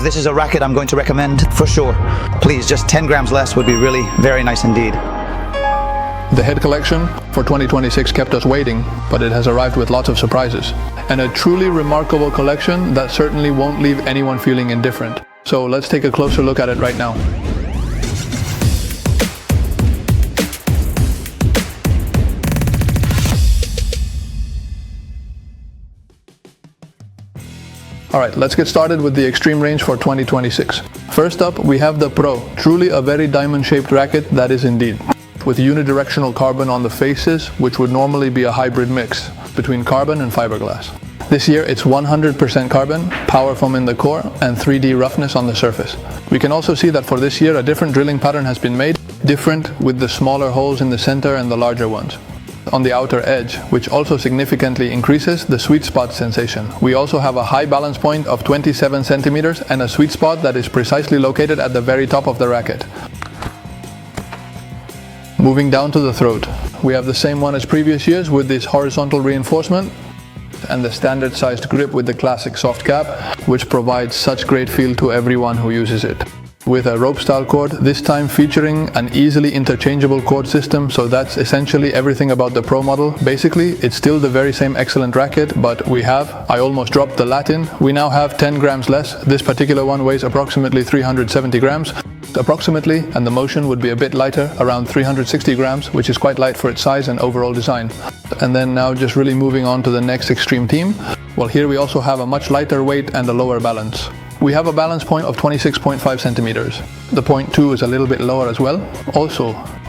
this is a racket I'm going to recommend for sure. Please, just 10 grams less would be really very nice indeed. The head collection for 2026 kept us waiting, but it has arrived with lots of surprises. And a truly remarkable collection that certainly won't leave anyone feeling indifferent. So let's take a closer look at it right now. Alright, let's get started with the extreme range for 2026. First up, we have the Pro, truly a very diamond-shaped racket that is indeed. With unidirectional carbon on the faces, which would normally be a hybrid mix between carbon and fiberglass. This year it's 100% carbon, power foam in the core, and 3D roughness on the surface. We can also see that for this year a different drilling pattern has been made, different with the smaller holes in the center and the larger ones on the outer edge, which also significantly increases the sweet spot sensation. We also have a high balance point of 27 centimeters and a sweet spot that is precisely located at the very top of the racket. Moving down to the throat, we have the same one as previous years with this horizontal reinforcement and the standard sized grip with the classic soft cap, which provides such great feel to everyone who uses it. With a rope style cord, this time featuring an easily interchangeable cord system, so that's essentially everything about the Pro model. Basically, it's still the very same excellent racket, but I almost dropped the Latin, we now have 10 grams less. This particular one weighs approximately 370 grams. Approximately, and the motion would be a bit lighter, around 360 grams, which is quite light for its size and overall design. And then now just really moving on to the next extreme team. Well, here we also have a much lighter weight and a lower balance. We have a balance point of 26.5 centimeters. The point 2 is a little bit lower as well.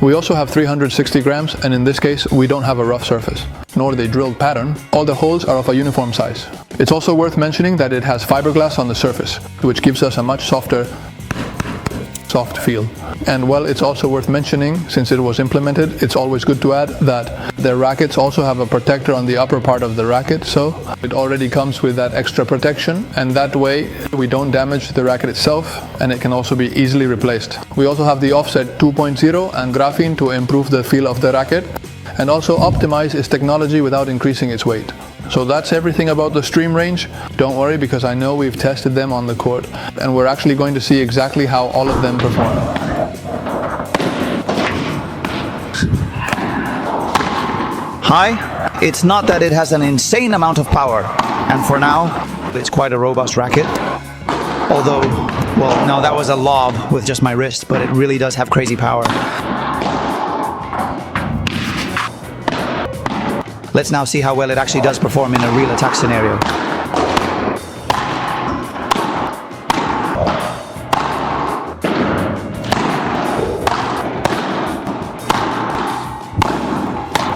We also have 360 grams, and in this case we don't have a rough surface, nor the drilled pattern. All the holes are of a uniform size. It's also worth mentioning that it has fiberglass on the surface, which gives us a much soft feel. And well, it's also worth mentioning, since it was implemented, it's always good to add that the rackets also have a protector on the upper part of the racket, so it already comes with that extra protection, and that way we don't damage the racket itself, and it can also be easily replaced. We also have the offset 2.0 and graphene to improve the feel of the racket, and also optimize its technology without increasing its weight. So that's everything about the stream range. Don't worry, because I know we've tested them on the court, and we're actually going to see exactly how all of them perform. Hi, it's not that it has an insane amount of power, and for now, it's quite a robust racket. Although, well, no, that was a lob with just my wrist, but it really does have crazy power. Let's now see how well it actually does perform in a real attack scenario.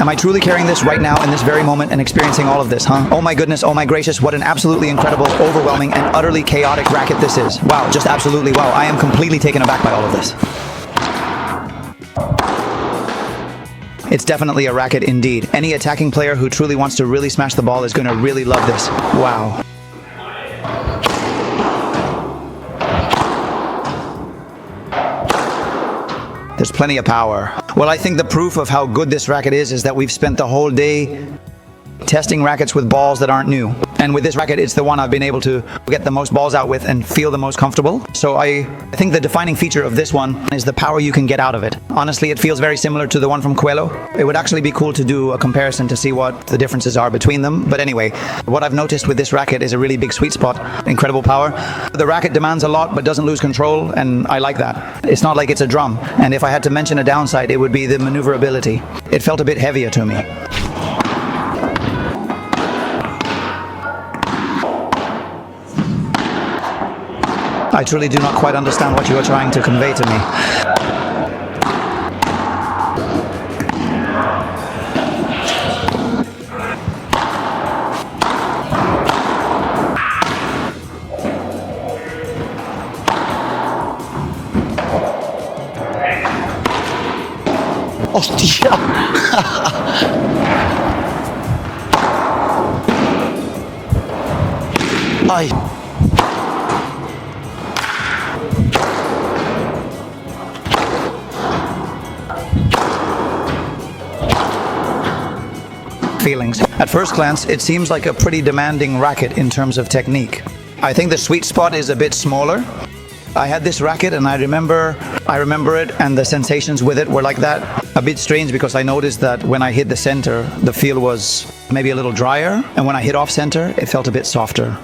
Am I truly carrying this right now in this very moment and experiencing all of this, huh? Oh my goodness, oh my gracious, what an absolutely incredible, overwhelming, and utterly chaotic racket this is. Wow, just absolutely wow. I am completely taken aback by all of this. It's definitely a racket indeed. Any attacking player who truly wants to really smash the ball is going to really love this. Wow. There's plenty of power. Well, I think the proof of how good this racket is that we've spent the whole day testing rackets with balls that aren't new. And with this racket, it's the one I've been able to get the most balls out with and feel the most comfortable. So I think the defining feature of this one is the power you can get out of it. Honestly, it feels very similar to the one from Coelho. It would actually be cool to do a comparison to see what the differences are between them. But anyway, what I've noticed with this racket is a really big sweet spot, incredible power. The racket demands a lot but doesn't lose control, and I like that. It's not like it's a drum. And if I had to mention a downside, it would be the maneuverability. It felt a bit heavier to me. I truly do not quite understand what you are trying to convey to me. Hostia! Ay. Feelings. At first glance, it seems like a pretty demanding racket in terms of technique. I think the sweet spot is a bit smaller. I had this racket and I remember it, and the sensations with it were like that. A bit strange because I noticed that when I hit the center, the feel was maybe a little drier, and when I hit off center, it felt a bit softer.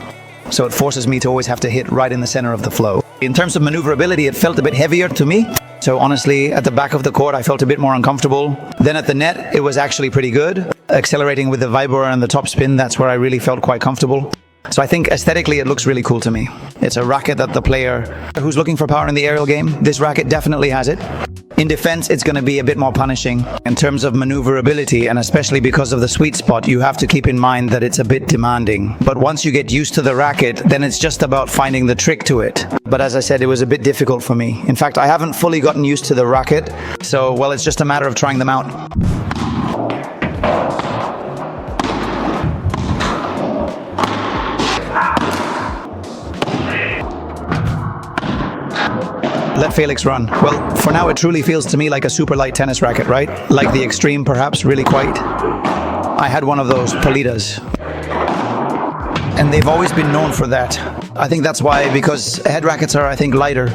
So it forces me to always have to hit right in the center of the flow. In terms of maneuverability, it felt a bit heavier to me. So honestly, at the back of the court, I felt a bit more uncomfortable. Then at the net, it was actually pretty good. Accelerating with the vibro and the top spin, that's where I really felt quite comfortable. So I think aesthetically it looks really cool to me. It's a racket that the player who's looking for power in the aerial game, this racket definitely has it. In defense, it's going to be a bit more punishing in terms of maneuverability, and especially because of the sweet spot, you have to keep in mind that it's a bit demanding. But once you get used to the racket, then it's just about finding the trick to it. But as I said, it was a bit difficult for me. In fact, I haven't fully gotten used to the racket, so well, it's just a matter of trying them out. Let Felix run. Well, for now it truly feels to me like a super light tennis racket, right? Like the Extreme, perhaps, really quite. I had one of those Politas, and they've always been known for that. I think that's why, because head rackets are, I think, lighter.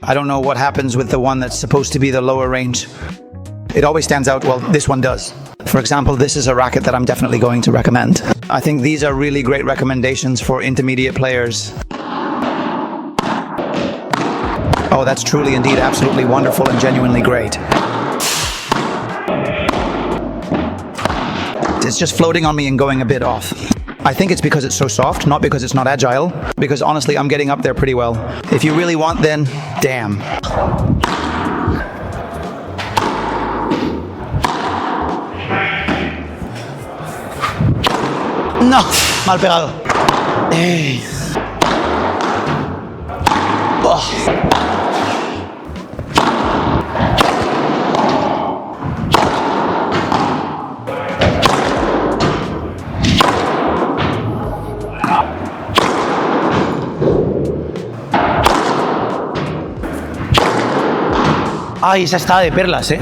I don't know what happens with the one that's supposed to be the lower range. It always stands out. Well, this one does. For example, this is a racket that I'm definitely going to recommend. I think these are really great recommendations for intermediate players. Oh, that's truly indeed absolutely wonderful and genuinely great. It's just floating on me and going a bit off. I think it's because it's so soft, not because it's not agile, because honestly, I'm getting up there pretty well. If you really want, then damn. No, mal pegado. Hey. Oh. Ay, esa está de perlas, eh.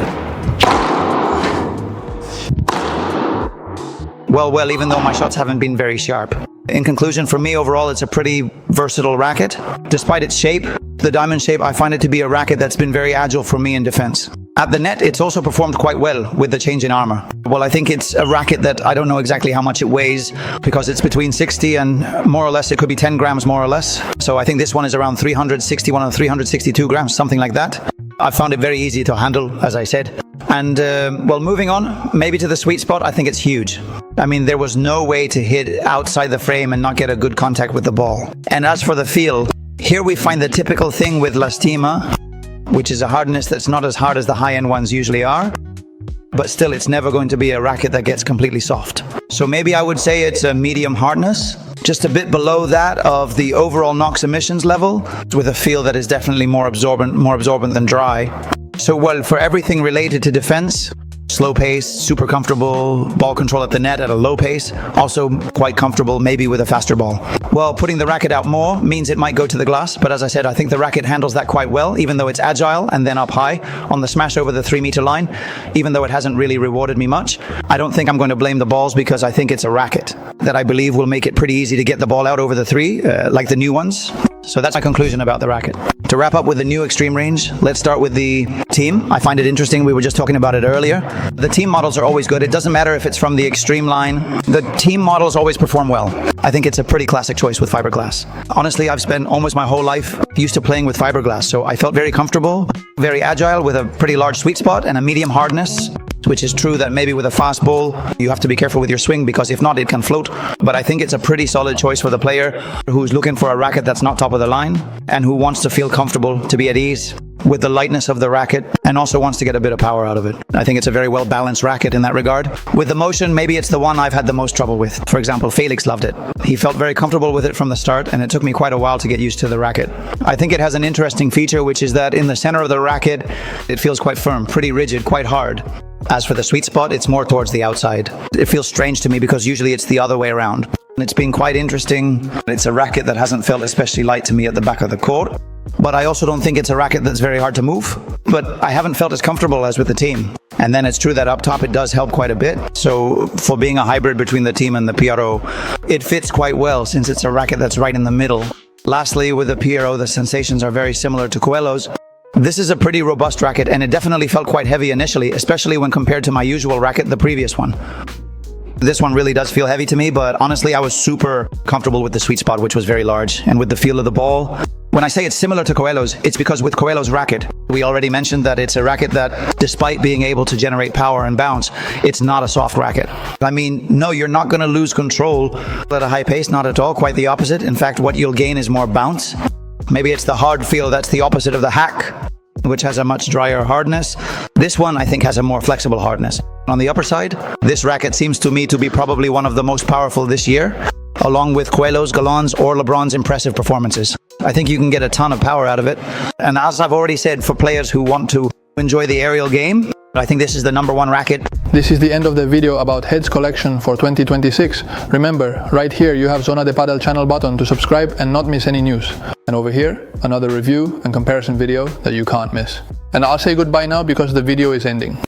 Well, even though my shots haven't been very sharp. In conclusion, for me overall, it's a pretty versatile racket. Despite its shape, the diamond shape, I find it to be a racket that's been very agile for me in defense. At the net, it's also performed quite well with the change in armor. Well, I think it's a racket that I don't know exactly how much it weighs, because it's between 60 and more or less, it could be 10 grams more or less. So I think this one is around 361 or 362 grams, something like that. I found it very easy to handle, as I said. And, well, moving on, maybe to the sweet spot, I think it's huge. I mean, there was no way to hit outside the frame and not get a good contact with the ball. And as for the feel, here we find the typical thing with Lastima, which is a hardness that's not as hard as the high-end ones usually are. But still, it's never going to be a racket that gets completely soft. So maybe I would say it's a medium hardness, just a bit below that of the overall NOx emissions level, with a feel that is definitely more absorbent than dry. So, well, for everything related to defense, slow pace, super comfortable, ball control at the net at a low pace, also quite comfortable, maybe with a faster ball. Well, putting the racket out more means it might go to the glass, but as I said, I think the racket handles that quite well, even though it's agile and then up high on the smash over the 3-meter line, even though it hasn't really rewarded me much. I don't think I'm going to blame the balls, because I think it's a racket that I believe will make it pretty easy to get the ball out over the 3, like the new ones. So that's my conclusion about the racket. To wrap up with the new Extreme range, let's start with the team. I find it interesting. We were just talking about it earlier. The team models are always good. It doesn't matter if it's from the Extreme line. The team models always perform well. I think it's a pretty classic choice with fiberglass. Honestly, I've spent almost my whole life used to playing with fiberglass, so I felt very comfortable, very agile, with a pretty large sweet spot and a medium hardness, which is true that maybe with a fast ball, you have to be careful with your swing, because if not, it can float. But I think it's a pretty solid choice for the player who's looking for a racket that's not top of the line and who wants to feel comfortable, to be at ease with the lightness of the racket, and also wants to get a bit of power out of it. I think it's a very well-balanced racket in that regard. With the motion, maybe it's the one I've had the most trouble with. For example, Felix loved it. He felt very comfortable with it from the start, and it took me quite a while to get used to the racket. I think it has an interesting feature, which is that in the center of the racket, it feels quite firm, pretty rigid, quite hard. As for the sweet spot, it's more towards the outside. It feels strange to me because usually it's the other way around. It's been quite interesting. It's a racket that hasn't felt especially light to me at the back of the court. But I also don't think it's a racket that's very hard to move. But I haven't felt as comfortable as with the team. And then it's true that up top it does help quite a bit. So for being a hybrid between the Team and the PRO, it fits quite well since it's a racket that's right in the middle. Lastly, with the PRO, the sensations are very similar to Coelho's. This is a pretty robust racket, and it definitely felt quite heavy initially, especially when compared to my usual racket, the previous one. This one really does feel heavy to me, but honestly, I was super comfortable with the sweet spot, which was very large, and with the feel of the ball. When I say it's similar to Coelho's, it's because with Coelho's racket, we already mentioned that it's a racket that, despite being able to generate power and bounce, it's not a soft racket. I mean, no, you're not going to lose control at a high pace, not at all, quite the opposite. In fact, what you'll gain is more bounce. Maybe it's the hard feel that's the opposite of the hack, which has a much drier hardness. This one, I think, has a more flexible hardness. On the upper side, this racket seems to me to be probably one of the most powerful this year, along with Coelho's, Galan's, or LeBron's impressive performances. I think you can get a ton of power out of it. And as I've already said, for players who want to enjoy the aerial game, I think this is the #1 racket. This is the end of the video about Heads collection for 2026. Remember, right here you have Zona de Padel channel button to subscribe and not miss any news. And over here, another review and comparison video that you can't miss. And I'll say goodbye now because the video is ending.